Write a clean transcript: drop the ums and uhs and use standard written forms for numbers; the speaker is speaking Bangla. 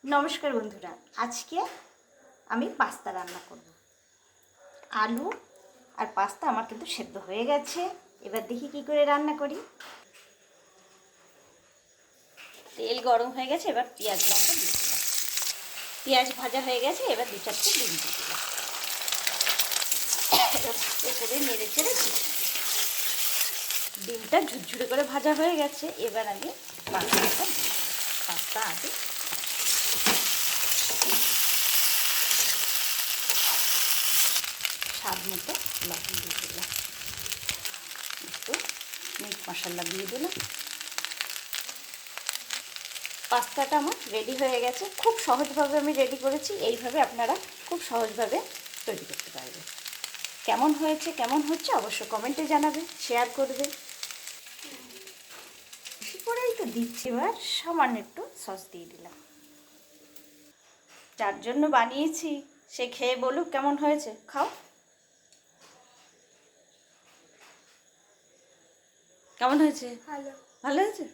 নমস্কার বন্ধুরা, আজকে আমি পাস্তা রান্না করব। আলু আর পাস্তা আমার কিন্তু সেদ্ধ হয়ে গেছে। এবার দেখি কি করে রান্না করি। তেল গরম হয়ে গেছে, এবার পেঁয়াজ লঙ্কা দিয়ে দিলাম। পেঁয়াজ ভাজা হয়ে গেছে, এবার 2-4টে ডিম দিয়ে দিলাম। করে নেড়ে চেড়ে ডিমটা ঝুরঝুরে করে ভাজা হয়ে গেছে। এবার আমি পাস্তা আলু স্বাদ মতো লবণ দিয়ে দিলাম, একটু মিট মশলা দিয়ে দিলাম। পাস্তাটা আমার রেডি হয়ে গেছে। খুব সহজভাবে আমি রেডি করেছি। এইভাবে আপনারা খুব সহজভাবে তৈরি করতে পারবেন। কেমন হয়েছে কেমন হচ্ছে অবশ্য কমেন্টে জানাবে, শেয়ার করবে। বেশি করেই তো দিচ্ছি। এবার সামান্য একটু সস দিয়ে দিলাম। যার জন্য বানিয়েছি সে খেয়ে বলুক কেমন হয়েছে। খাও, কেমন হয়েছে? ভালো। ভালো হয়েছে।